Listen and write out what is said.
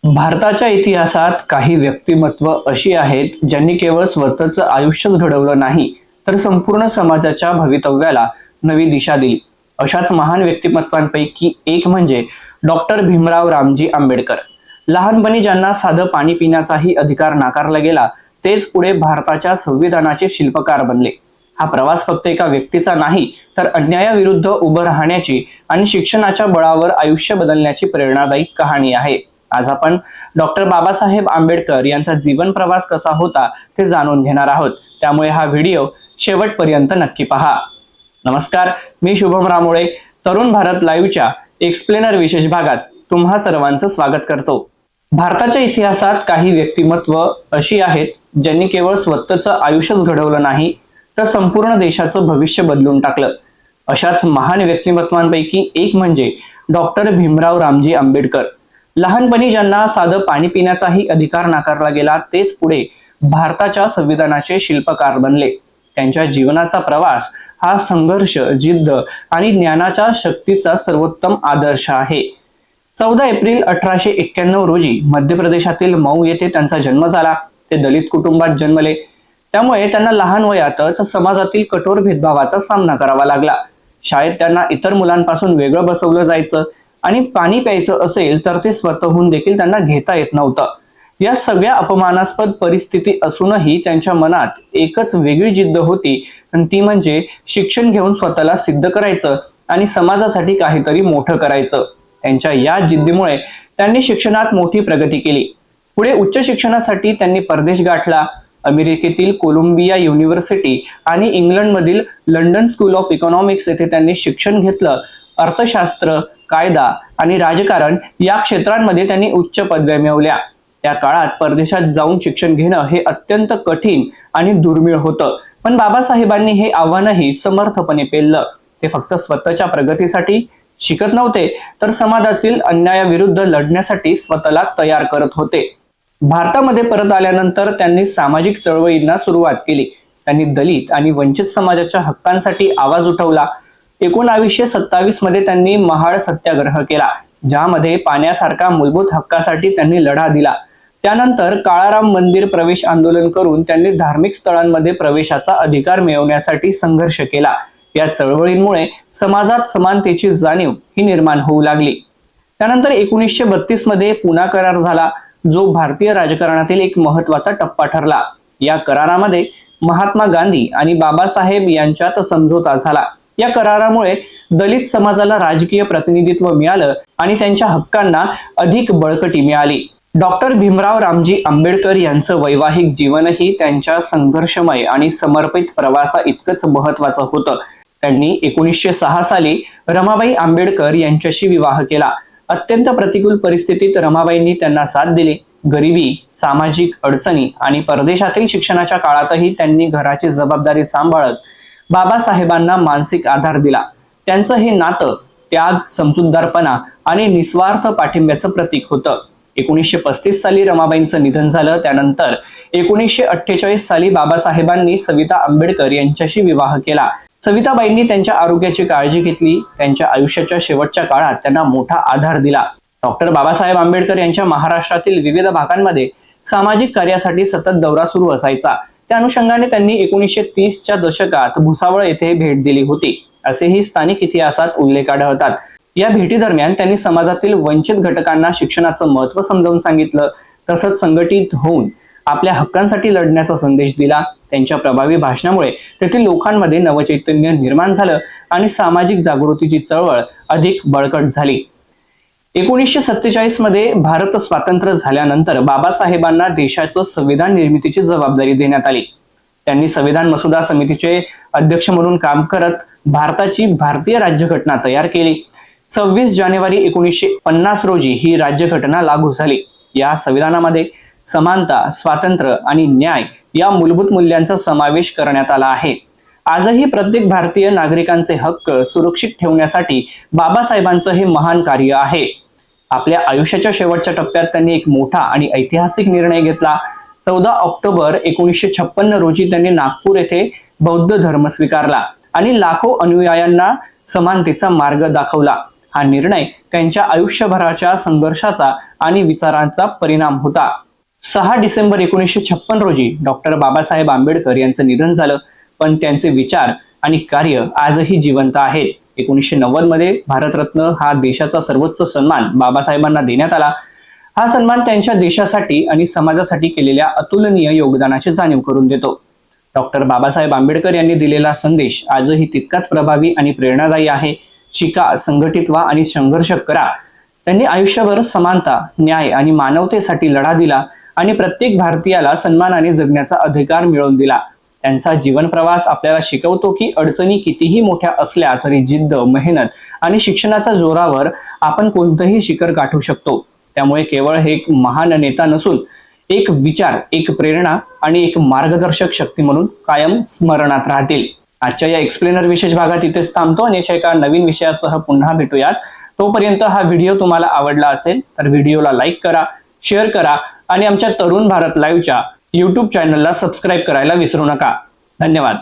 भारताच्या इतिहासात काही व्यक्तिमत्व अशी आहेत ज्यांनी केवळ स्वतःचं आयुष्यच घडवलं नाही, तर संपूर्ण समाजाच्या भवितव्याला नवी दिशा दिली. अशाच महान व्यक्तिमत्वांपैकी एक म्हणजे डॉक्टर भीमराव रामजी आंबेडकर. लहानपणी ज्यांना साधं पाणी पिण्याचाही अधिकार नाकारला गेला, तेच पुढे भारताच्या संविधानाचे शिल्पकार बनले. हा प्रवास फक्त एका व्यक्तीचा नाही, तर अन्यायाविरुद्ध उभं राहण्याची आणि शिक्षणाच्या बळावर आयुष्य बदलण्याची प्रेरणादायी कहाणी आहे. आज आपण डॉक्टर बाबासाहेब आंबेडकर यांचा जीवन प्रवास कसा होता ते जाणून घेणार आहोत. त्यामुळे हा व्हिडिओ शेवटपर्यंत नक्की पहा. नमस्कार, मी शुभम रामोळे. तरुण भारत लाईव्हच्या एक्सप्लेनर विशेष भागात तुम्हा सर्वांचं स्वागत करतो. भारताच्या इतिहासात काही व्यक्तिमत्व अशी आहेत ज्यांनी केवळ स्वतःचं आयुष्यच घडवलं नाही, तर संपूर्ण देशाचं भविष्य बदलून टाकलं. अशाच महान व्यक्तिमत्वांपैकी एक म्हणजे डॉक्टर भीमराव रामजी आंबेडकर. लहानपणी ज्यांना साधं पाणी पिण्याचाही अधिकार नाकारला गेला, तेच पुढे भारताच्या संविधानाचे शिल्पकार बनले. त्यांच्या जीवनाचा प्रवास हा संघर्ष, जिद्द आणि ज्ञानाच्या शक्तीचा सर्वोत्तम आदर्श आहे. 14 एप्रिल 1891 रोजी मध्य प्रदेशातील मऊ येथे त्यांचा जन्म झाला. ते दलित कुटुंबात जन्मले, त्यामुळे त्यांना लहान वयातच समाजातील कठोर भेदभावाचा सामना करावा लागला. शाळेत त्यांना इतर मुलांपासून वेगळं बसवलं जायचं आणि पाणी प्यायचं असेल तर ते स्वतःहून देखील त्यांना घेता येत नव्हतं. या सगळ्या अपमानास्पद परिस्थिती असूनही त्यांच्या मनात एकच वेगळी जिद्द होती, आणि ती म्हणजे शिक्षण घेऊन स्वतःला सिद्ध करायचं आणि समाजासाठी काहीतरी मोठं करायचं. त्यांच्या या जिद्दीमुळे त्यांनी शिक्षणात मोठी प्रगती केली. पुढे उच्च शिक्षणासाठी त्यांनी परदेश गाठला. अमेरिकेतील कोलंबिया युनिव्हर्सिटी आणि इंग्लंडमधील लंडन स्कूल ऑफ इकॉनॉमिक्स येथे त्यांनी शिक्षण घेतलं. अर्थशास्त्र, कायदा आणि राजकारण या क्षेत्रांमध्ये त्यांनी उच्च पदव्या मिळवल्या. त्या काळात परदेशात जाऊन शिक्षण घेणं हे अत्यंत कठीण आणि दुर्मिळ होतं, पण बाबासाहेबांनी हे आव्हानही समर्थपणे पेललं. ते फक्त स्वतःच्या प्रगतीसाठी शिकत नव्हते, तर समाजातील अन्यायाविरुद्ध लढण्यासाठी स्वतःला तयार करत होते. भारतामध्ये परत आल्यानंतर त्यांनी सामाजिक चळवळींना सुरुवात केली. त्यांनी दलित आणि वंचित समाजाच्या हक्कांसाठी आवाज उठवला. 1927 मध्ये त्यांनी महाड सत्याग्रह केला, ज्यामध्ये पाण्यासारखा मूलभूत हक्कासाठी त्यांनी लढा दिला. त्यानंतर काळाराम मंदिर प्रवेश आंदोलन करून त्यांनी धार्मिक स्थळांमध्ये प्रवेशाचा अधिकार मिळवण्यासाठी संघर्ष केला. या चळवळींमुळे समाजात समानतेची जाणीव ही निर्माण होऊ लागली. त्यानंतर 1932 मध्ये पुना करार झाला, जो भारतीय राजकारणातील एक महत्वाचा टप्पा ठरला. या करारामध्ये महात्मा गांधी आणि बाबासाहेब यांच्यात समझोता झाला. या करारामुळे दलित समाजाला राजकीय प्रतिनिधित्व मिळालं आणि त्यांच्या हक्कांना अधिक बळकटी मिळाली. डॉक्टर भीमराव रामजी आंबेडकर यांचं वैवाहिक जीवनही त्यांच्या संघर्षमय आणि समर्पित प्रवासा इतकंच महत्वाचं होतं. त्यांनी 1906 साली रमाबाई आंबेडकर यांच्याशी विवाह केला. अत्यंत प्रतिकूल परिस्थितीत रमाबाईंनी त्यांना साथ दिली. गरिबी, सामाजिक अडचणी आणि परदेशातील शिक्षणाच्या काळातही त्यांनी घराची जबाबदारी सांभाळत बाबासाहेबांना मानसिक आधार दिला. त्यांचं हे नातं त्याग, समजूतदारपणा आणि निस्वार्थ पाठिंब्याचं प्रतीक होतं. 1935 साली रमाबाईंचं निधन झालं. त्यानंतर 1948 साली बाबासाहेबांनी सविता आंबेडकर यांच्याशी विवाह केला. सविताबाईंनी त्यांच्या आरोग्याची काळजी घेतली. त्यांच्या आयुष्याच्या शेवटच्या काळात त्यांना मोठा आधार दिला. डॉक्टर बाबासाहेब आंबेडकर यांच्या महाराष्ट्रातील विविध भागांमध्ये सामाजिक कार्यासाठी सतत दौरा सुरू असायचा. त्या अनुषंगाने त्यांनी 1930च्या दशकात भुसावळ येथे भेट दिली होती, असेही स्थानिक इतिहासात उल्लेख आढळतात. या भेटीदरम्यान त्यांनी समाजातील वंचित घटकांना शिक्षणाचं महत्त्व समजावून सांगितलं, तसंच संघटित होऊन आपल्या हक्कांसाठी लढण्याचा संदेश दिला. त्यांच्या प्रभावी भाषणामुळे तेथील लोकांमध्ये नवचैतन्य निर्माण झालं आणि सामाजिक जागृतीची चळवळ अधिक बळकट झाली. 1947 मध्ये भारत स्वातंत्र्य झाल्यानंतर बाबासाहेबांना देशाचं संविधान निर्मितीची जबाबदारी देण्यात आली. त्यांनी संविधान मसुदा समितीचे अध्यक्ष म्हणून काम करत भारताची भारतीय राज्यघटना तयार केली. 26 जानेवारी 1950 रोजी ही राज्यघटना लागू झाली. या संविधानामध्ये समानता, स्वातंत्र्य आणि न्याय या मूलभूत मूल्यांचा समावेश करण्यात आला आहे. आजही प्रत्येक भारतीय नागरिकांचे हक्क सुरक्षित ठेवण्यासाठी बाबासाहेबांचं हे महान कार्य आहे. आपल्या आयुष्याच्या शेवटच्या टप्प्यात त्यांनी एक मोठा आणि ऐतिहासिक निर्णय घेतला. 14 ऑक्टोबर 1956 रोजी त्यांनी नागपूर येथे बौद्ध धर्म स्वीकारला आणि लाखो अनुयायांना समानतेचा मार्ग दाखवला. हा निर्णय त्यांच्या आयुष्यभराच्या संघर्षाचा आणि विचारांचा परिणाम होता. 6 डिसेंबर 1956 रोजी डॉक्टर बाबासाहेब आंबेडकर यांचं निधन झालं, पण त्यांचे विचार आणि कार्य आजही जिवंत आहेत. 1990 मध्ये भारतरत्न हा देशाचा सर्वोच्च सन्मान बाबासाहेबांना देण्यात आला. हा सन्मान त्यांच्या देशासाठी आणि समाजासाठी केलेल्या अतुलनीय योगदानाची जाणीव करून देतो. डॉक्टर बाबासाहेब आंबेडकर यांनी दिलेला संदेश आजही तितकाच प्रभावी आणि प्रेरणादायी आहे. शिका, संघटित व्हा आणि संघर्ष करा. त्यांनी आयुष्यभर समानता, न्याय आणि मानवतेसाठी लढा दिला आणि प्रत्येक भारतीयाला सन्मानाने जगण्याचा अधिकार मिळवून दिला. त्यांचा जीवन प्रवास आपल्याला शिकवतो की अडचणी कितीही मोठ्या असल्या तरी जिद्द, मेहनत आणि शिक्षणाच्या जोरावर आपण कोणतेही शिखर गाठू शकतो. त्यामुळे केवळ हे एक महान नेता नसून एक विचार, एक प्रेरणा आणि एक मार्गदर्शक शक्ती म्हणून कायम स्मरणात राहतील. आजच्या या एक्सप्लेनर विशेष भागात इथेच थांबतो आणि एका नवीन विषयासह पुन्हा भेटूयात. तोपर्यंत हा व्हिडिओ तुम्हाला आवडला असेल तर व्हिडिओला लाईक करा, शेअर करा आणि आमच्या तरुण भारत लाईव्हच्या YouTube चॅनलला सबस्क्राईब करायला विसरू नका. धन्यवाद.